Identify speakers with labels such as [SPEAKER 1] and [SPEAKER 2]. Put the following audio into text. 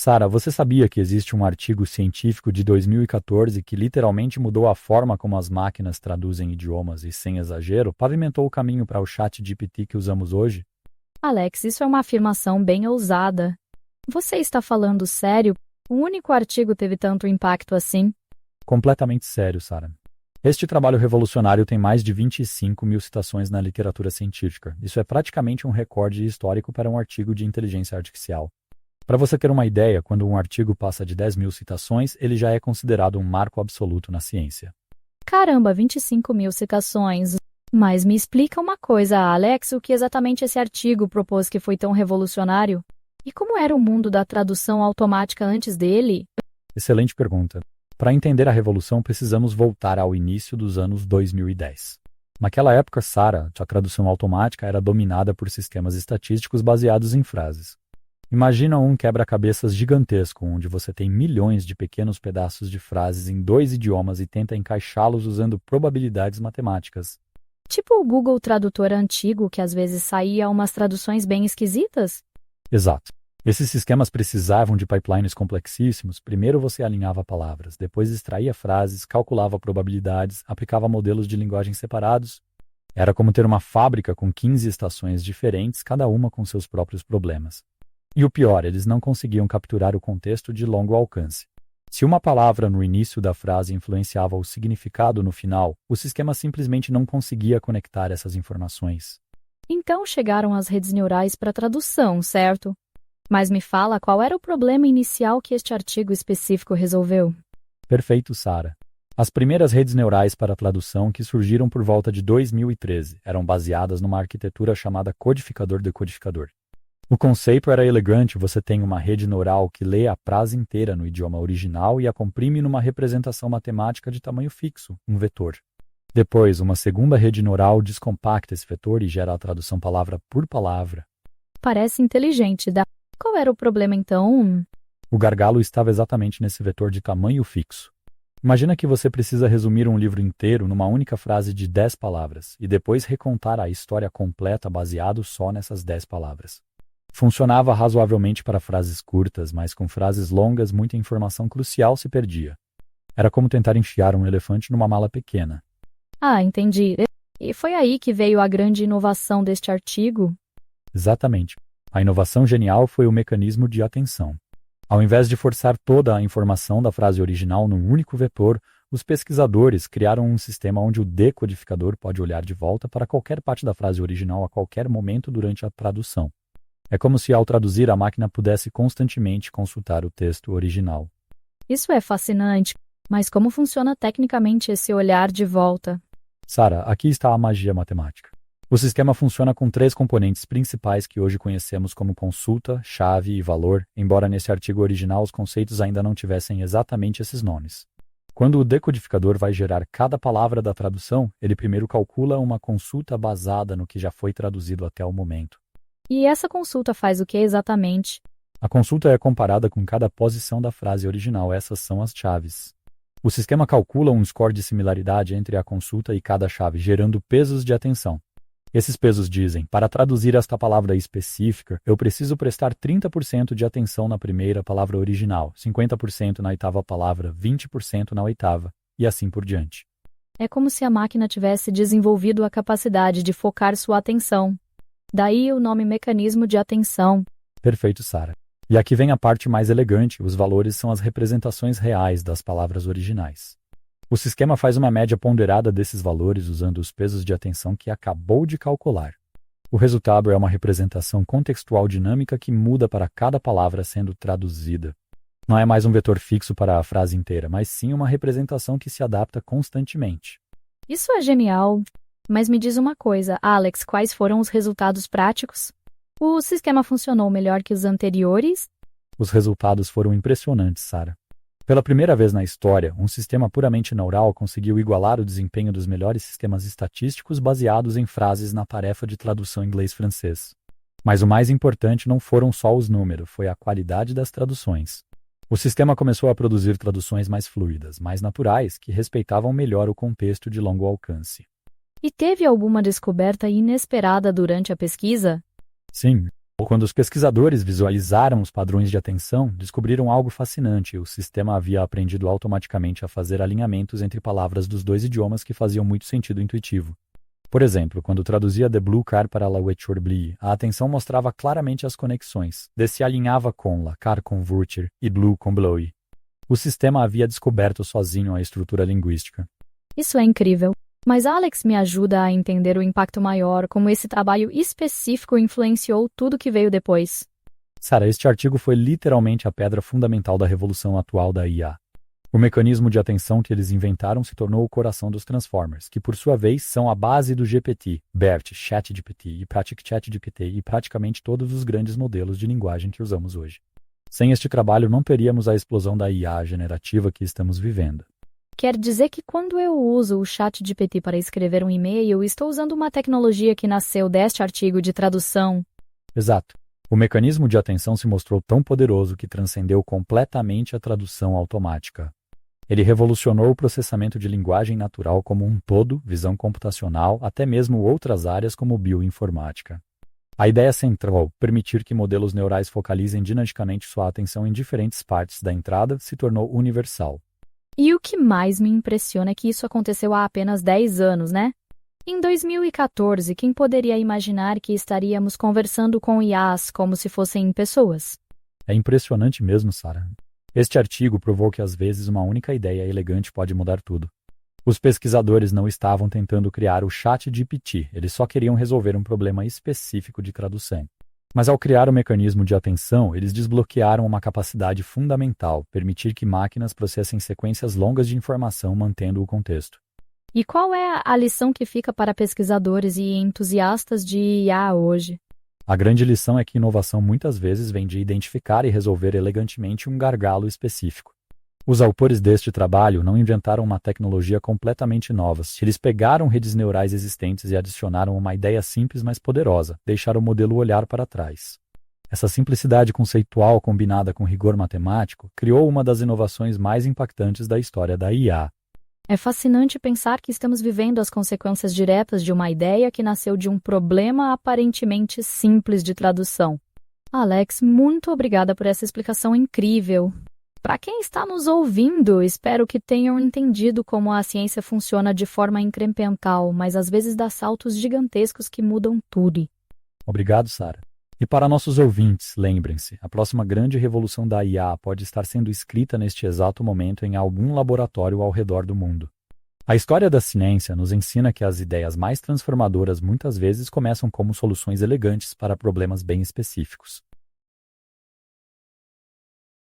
[SPEAKER 1] Sara, você sabia que existe um artigo científico de 2014 que literalmente mudou a forma como as máquinas traduzem idiomas e, sem exagero, pavimentou o caminho para o chat GPT que usamos hoje?
[SPEAKER 2] Alex, isso é uma afirmação bem ousada. Você está falando sério? O único artigo teve tanto impacto assim?
[SPEAKER 1] Completamente sério, Sara. Este trabalho revolucionário tem mais de 25 mil citações na literatura científica. Isso é praticamente um recorde histórico para um artigo de inteligência artificial. Para você ter uma ideia, quando um artigo passa de 10 mil citações, ele já é considerado um marco absoluto na ciência.
[SPEAKER 2] Caramba, 25 mil citações. Mas me explica uma coisa, Alex, o que exatamente esse artigo propôs que foi tão revolucionário? E como era o mundo da tradução automática antes dele?
[SPEAKER 1] Excelente pergunta. Para entender a revolução, precisamos voltar ao início dos anos 2010. Naquela época, Sara, a tradução automática era dominada por sistemas estatísticos baseados em frases. Imagina um quebra-cabeças gigantesco, onde você tem milhões de pequenos pedaços de frases em dois idiomas e tenta encaixá-los usando probabilidades matemáticas.
[SPEAKER 2] Tipo o Google Tradutor antigo, que às vezes saía umas traduções bem esquisitas?
[SPEAKER 1] Exato. Esses sistemas precisavam de pipelines complexíssimos. Primeiro você alinhava palavras, depois extraía frases, calculava probabilidades, aplicava modelos de linguagem separados. Era como ter uma fábrica com 15 estações diferentes, cada uma com seus próprios problemas. E o pior, eles não conseguiam capturar o contexto de longo alcance. Se uma palavra no início da frase influenciava o significado no final, o sistema simplesmente não conseguia conectar essas informações.
[SPEAKER 2] Então chegaram as redes neurais para tradução, certo? Mas me fala qual era o problema inicial que este artigo específico resolveu.
[SPEAKER 1] Perfeito, Sara. As primeiras redes neurais para tradução, que surgiram por volta de 2013, eram baseadas numa arquitetura chamada codificador-decodificador. O conceito era elegante: você tem uma rede neural que lê a frase inteira no idioma original e a comprime numa representação matemática de tamanho fixo, um vetor. Depois, uma segunda rede neural descompacta esse vetor e gera a tradução palavra por palavra.
[SPEAKER 2] Parece inteligente. Qual era o problema então?
[SPEAKER 1] O gargalo estava exatamente nesse vetor de tamanho fixo. Imagina que você precisa resumir um livro inteiro numa única frase de 10 palavras e depois recontar a história completa baseado só nessas 10 palavras. Funcionava razoavelmente para frases curtas, mas com frases longas muita informação crucial se perdia. Era como tentar enfiar um elefante numa mala pequena.
[SPEAKER 2] Ah, entendi. E foi aí que veio a grande inovação deste artigo?
[SPEAKER 1] Exatamente. A inovação genial foi o mecanismo de atenção. Ao invés de forçar toda a informação da frase original num único vetor, os pesquisadores criaram um sistema onde o decodificador pode olhar de volta para qualquer parte da frase original a qualquer momento durante a tradução. É como se, ao traduzir, a máquina pudesse constantemente consultar o texto original.
[SPEAKER 2] Isso é fascinante, mas como funciona tecnicamente esse olhar de volta?
[SPEAKER 1] Sara, aqui está a magia matemática. O sistema funciona com 3 componentes principais que hoje conhecemos como consulta, chave e valor, embora nesse artigo original os conceitos ainda não tivessem exatamente esses nomes. Quando o decodificador vai gerar cada palavra da tradução, ele primeiro calcula uma consulta basada no que já foi traduzido até o momento.
[SPEAKER 2] E essa consulta faz o que exatamente?
[SPEAKER 1] A consulta é comparada com cada posição da frase original. Essas são as chaves. O sistema calcula um score de similaridade entre a consulta e cada chave, gerando pesos de atenção. Esses pesos dizem: para traduzir esta palavra específica, eu preciso prestar 30% de atenção na primeira palavra original, 50% na oitava palavra, 20% na oitava, e assim por diante.
[SPEAKER 2] É como se a máquina tivesse desenvolvido a capacidade de focar sua atenção. Daí o nome mecanismo de atenção.
[SPEAKER 1] Perfeito, Sara. E aqui vem a parte mais elegante: os valores são as representações reais das palavras originais. O sistema faz uma média ponderada desses valores usando os pesos de atenção que acabou de calcular. O resultado é uma representação contextual dinâmica que muda para cada palavra sendo traduzida. Não é mais um vetor fixo para a frase inteira, mas sim uma representação que se adapta constantemente.
[SPEAKER 2] Isso é genial. Mas me diz uma coisa, Alex, quais foram os resultados práticos? O sistema funcionou melhor que os anteriores?
[SPEAKER 1] Os resultados foram impressionantes, Sara. Pela primeira vez na história, um sistema puramente neural conseguiu igualar o desempenho dos melhores sistemas estatísticos baseados em frases na tarefa de tradução inglês-francês. Mas o mais importante não foram só os números, foi a qualidade das traduções. O sistema começou a produzir traduções mais fluidas, mais naturais, que respeitavam melhor o contexto de longo alcance.
[SPEAKER 2] E teve alguma descoberta inesperada durante a pesquisa?
[SPEAKER 1] Sim, Quando os pesquisadores visualizaram os padrões de atenção, descobriram algo fascinante. O sistema havia aprendido automaticamente a fazer alinhamentos entre palavras dos dois idiomas que faziam muito sentido intuitivo. Por exemplo, quando traduzia The Blue Car para La Voiture Bleue, a atenção mostrava claramente as conexões. The se alinhava com La Car com Voiture e Blue com Blowie. O sistema havia descoberto sozinho a estrutura linguística.
[SPEAKER 2] Isso é incrível. Mas Alex me ajuda a entender o impacto maior, como esse trabalho específico influenciou tudo que veio depois.
[SPEAKER 1] Sara, este artigo foi literalmente a pedra fundamental da revolução atual da IA. O mecanismo de atenção que eles inventaram se tornou o coração dos Transformers, que por sua vez são a base do GPT, BERT, ChatGPT e PracticChatGPT e praticamente todos os grandes modelos de linguagem que usamos hoje. Sem este trabalho não teríamos a explosão da IA generativa que estamos vivendo.
[SPEAKER 2] Quer dizer que quando eu uso o ChatGPT para escrever um e-mail, estou usando uma tecnologia que nasceu deste artigo de tradução.
[SPEAKER 1] Exato. O mecanismo de atenção se mostrou tão poderoso que transcendeu completamente a tradução automática. Ele revolucionou o processamento de linguagem natural como um todo, visão computacional, até mesmo outras áreas como bioinformática. A ideia central, permitir que modelos neurais focalizem dinamicamente sua atenção em diferentes partes da entrada, se tornou universal.
[SPEAKER 2] E o que mais me impressiona é que isso aconteceu há apenas 10 anos, né? Em 2014, quem poderia imaginar que estaríamos conversando com IAs como se fossem pessoas?
[SPEAKER 1] É impressionante mesmo, Sara. Este artigo provou que às vezes uma única ideia elegante pode mudar tudo. Os pesquisadores não estavam tentando criar o ChatGPT, eles só queriam resolver um problema específico de tradução. Mas ao criar o mecanismo de atenção, eles desbloquearam uma capacidade fundamental, permitir que máquinas processem sequências longas de informação mantendo o contexto.
[SPEAKER 2] E qual é a lição que fica para pesquisadores e entusiastas de IA hoje?
[SPEAKER 1] A grande lição é que inovação muitas vezes vem de identificar e resolver elegantemente um gargalo específico. Os autores deste trabalho não inventaram uma tecnologia completamente nova. Eles pegaram redes neurais existentes e adicionaram uma ideia simples, mas poderosa, deixaram o modelo olhar para trás. Essa simplicidade conceitual combinada com rigor matemático criou uma das inovações mais impactantes da história da IA.
[SPEAKER 2] É fascinante pensar que estamos vivendo as consequências diretas de uma ideia que nasceu de um problema aparentemente simples de tradução. Alex, muito obrigada por essa explicação incrível. Para quem está nos ouvindo, espero que tenham entendido como a ciência funciona de forma incremental, mas às vezes dá saltos gigantescos que mudam tudo.
[SPEAKER 1] Obrigado, Sara. E para nossos ouvintes, lembrem-se, a próxima grande revolução da IA pode estar sendo escrita neste exato momento em algum laboratório ao redor do mundo. A história da ciência nos ensina que as ideias mais transformadoras muitas vezes começam como soluções elegantes para problemas bem específicos.